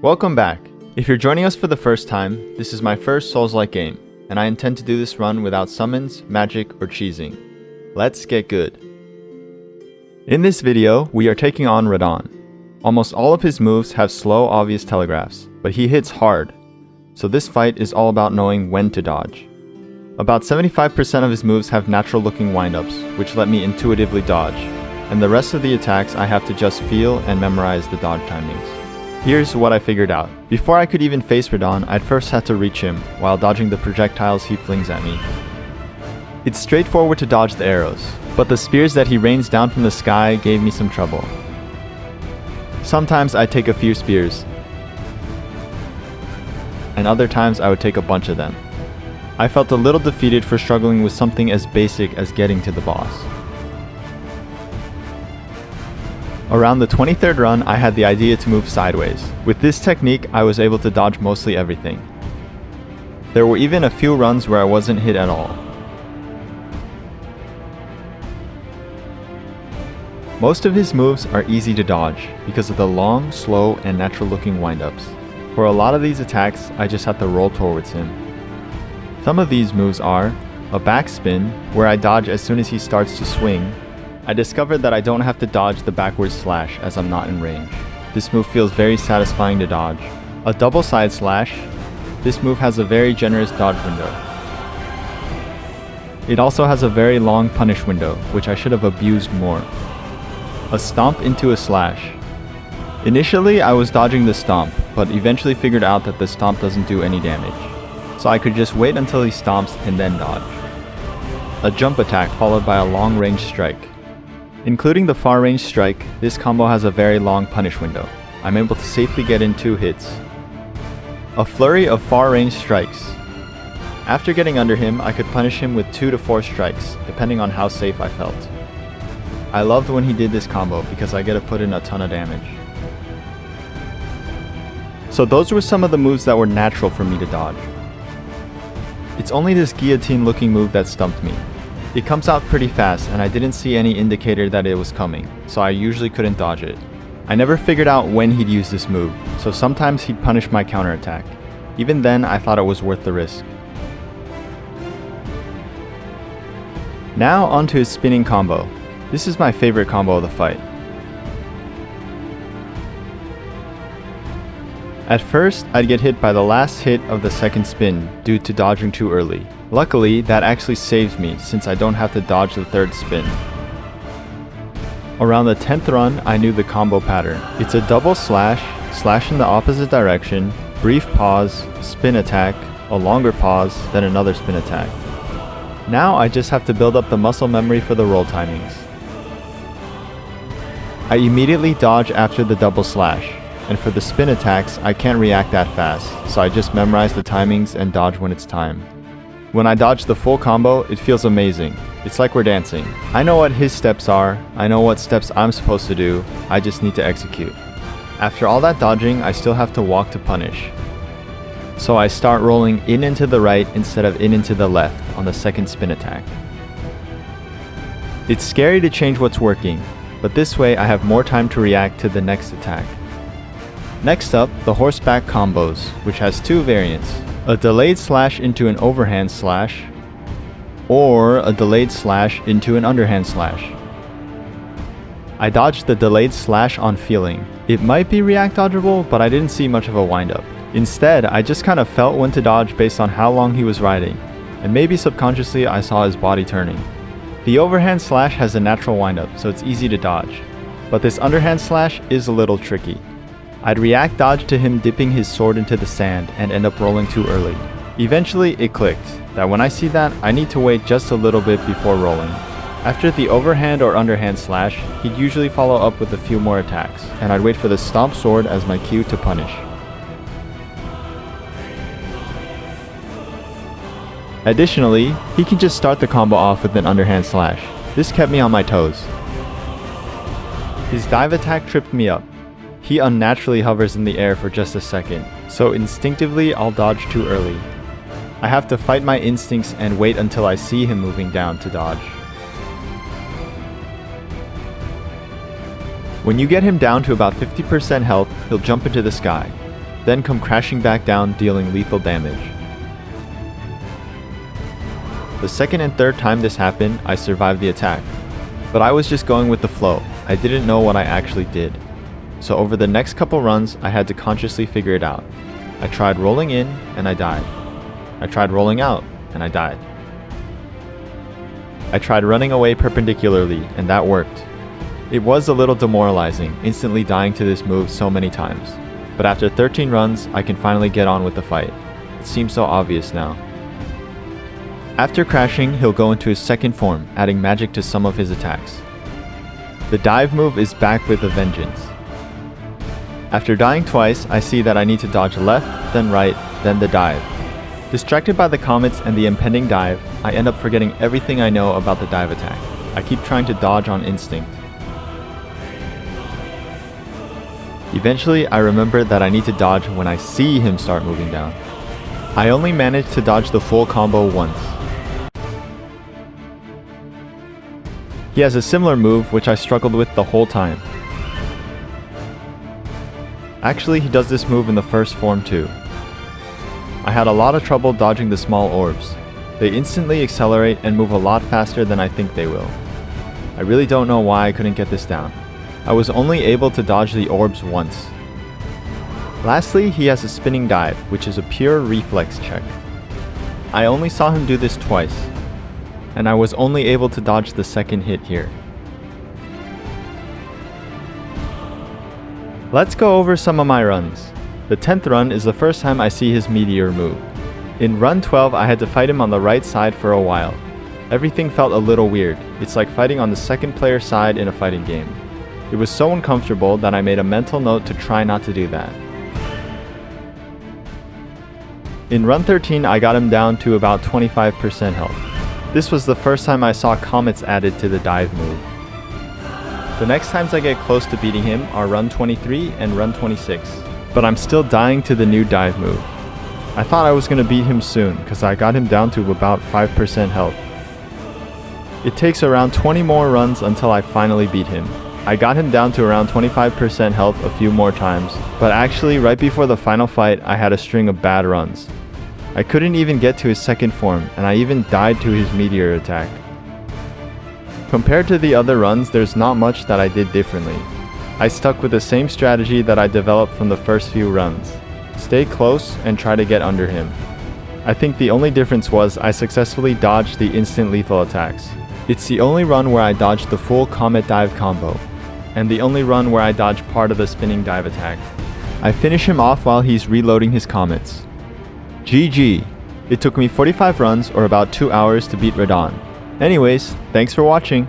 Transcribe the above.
Welcome back. If you're joining us for the first time, this is my first Souls-like game, and I intend to do this run without summons, magic, or cheesing. Let's get good. In this video, we are taking on Radahn. Almost all of his moves have slow, obvious telegraphs, but he hits hard, so this fight is all about knowing when to dodge. About 75% of his moves have natural-looking windups, which let me intuitively dodge, and the rest of the attacks I have to just feel and memorize the dodge timings. Here's what I figured out. Before I could even face Radahn, I'd first had to reach him, while dodging the projectiles he flings at me. It's straightforward to dodge the arrows, but the spears that he rains down from the sky gave me some trouble. Sometimes I'd take a few spears, and other times I would take a bunch of them. I felt a little defeated for struggling with something as basic as getting to the boss. Around the 23rd run, I had the idea to move sideways. With this technique, I was able to dodge mostly everything. There were even a few runs where I wasn't hit at all. Most of his moves are easy to dodge because of the long, slow, and natural-looking windups. For a lot of these attacks, I just have to roll towards him. Some of these moves are a backspin, where I dodge as soon as he starts to swing. I discovered that I don't have to dodge the backwards slash as I'm not in range. This move feels very satisfying to dodge. A double side slash. This move has a very generous dodge window. It also has a very long punish window, which I should have abused more. A stomp into a slash. Initially, I was dodging the stomp, but eventually figured out that the stomp doesn't do any damage. So I could just wait until he stomps and then dodge. A jump attack followed by a long range strike. Including the far range strike, this combo has a very long punish window. I'm able to safely get in 2 hits. A flurry of far range strikes. After getting under him, I could punish him with 2 to 4 strikes, depending on how safe I felt. I loved when he did this combo because I get to put in a ton of damage. So those were some of the moves that were natural for me to dodge. It's only this guillotine looking move that stumped me. It comes out pretty fast and I didn't see any indicator that it was coming, so I usually couldn't dodge it. I never figured out when he'd use this move, so sometimes he'd punish my counterattack. Even then, I thought it was worth the risk. Now onto his spinning combo. This is my favorite combo of the fight. At first, I'd get hit by the last hit of the second spin due to dodging too early. Luckily, that actually saves me since I don't have to dodge the 3rd spin. Around the 10th run, I knew the combo pattern. It's a double slash, slash in the opposite direction, brief pause, spin attack, a longer pause, then another spin attack. Now I just have to build up the muscle memory for the roll timings. I immediately dodge after the double slash, and for the spin attacks, I can't react that fast, so I just memorize the timings and dodge when it's time. When I dodge the full combo, it feels amazing. It's like we're dancing. I know what his steps are, I know what steps I'm supposed to do, I just need to execute. After all that dodging, I still have to walk to punish. So I start rolling in into the right instead of in into the left on the 2nd spin attack. It's scary to change what's working, but this way I have more time to react to the next attack. Next up, the horseback combos, which has 2 variants. A delayed slash into an overhand slash, or a delayed slash into an underhand slash. I dodged the delayed slash on feeling. It might be react dodgeable, but I didn't see much of a windup. Instead, I just kind of felt when to dodge based on how long he was riding, and maybe subconsciously I saw his body turning. The overhand slash has a natural windup, so it's easy to dodge, but this underhand slash is a little tricky. I'd react dodge to him dipping his sword into the sand and end up rolling too early. Eventually, it clicked that when I see that, I need to wait just a little bit before rolling. After the overhand or underhand slash, he'd usually follow up with a few more attacks, and I'd wait for the stomp sword as my cue to punish. Additionally, he can just start the combo off with an underhand slash. This kept me on my toes. His dive attack tripped me up. He unnaturally hovers in the air for just a second, so instinctively I'll dodge too early. I have to fight my instincts and wait until I see him moving down to dodge. When you get him down to about 50% health, he'll jump into the sky. then come crashing back down, dealing lethal damage. The second and third time this happened, I survived the attack. But I was just going with the flow. I didn't know what I actually did. So over the next couple runs, I had to consciously figure it out. I tried rolling in, and I died. I tried rolling out, and I died. I tried running away perpendicularly, and that worked. It was a little demoralizing, instantly dying to this move so many times. But after 13 runs, I can finally get on with the fight. It seems so obvious now. After crashing, he'll go into his second form, adding magic to some of his attacks. The dive move is back with a vengeance. After dying twice, I see that I need to dodge left, then right, then the dive. Distracted by the comets and the impending dive, I end up forgetting everything I know about the dive attack. I keep trying to dodge on instinct. Eventually, I remember that I need to dodge when I see him start moving down. I only managed to dodge the full combo once. He has a similar move which I struggled with the whole time. Actually, he does this move in the first form too. I had a lot of trouble dodging the small orbs. They instantly accelerate and move a lot faster than I think they will. I really don't know why I couldn't get this down. I was only able to dodge the orbs once. Lastly, he has a spinning dive, which is a pure reflex check. I only saw him do this twice, and I was only able to dodge the second hit here. Let's go over some of my runs. The 10th run is the first time I see his meteor move. In run 12, I had to fight him on the right side for a while. Everything felt a little weird. It's like fighting on the second player side in a fighting game. It was so uncomfortable that I made a mental note to try not to do that. In run 13, I got him down to about 25% health. This was the first time I saw comets added to the dive move. The next times I get close to beating him are run 23 and run 26, but I'm still dying to the new dive move. I thought I was going to beat him soon because I got him down to about 5% health. It takes around 20 more runs until I finally beat him. I got him down to around 25% health a few more times, but actually right before the final fight I had a string of bad runs. I couldn't even get to his second form, and I even died to his meteor attack. Compared to the other runs, there's not much that I did differently. I stuck with the same strategy that I developed from the first few runs. Stay close and try to get under him. I think the only difference was I successfully dodged the instant lethal attacks. It's the only run where I dodged the full comet dive combo, and the only run where I dodged part of the spinning dive attack. I finish him off while he's reloading his comets. GG! It took me 45 runs or about 2 hours to beat Radahn. Anyways, thanks for watching.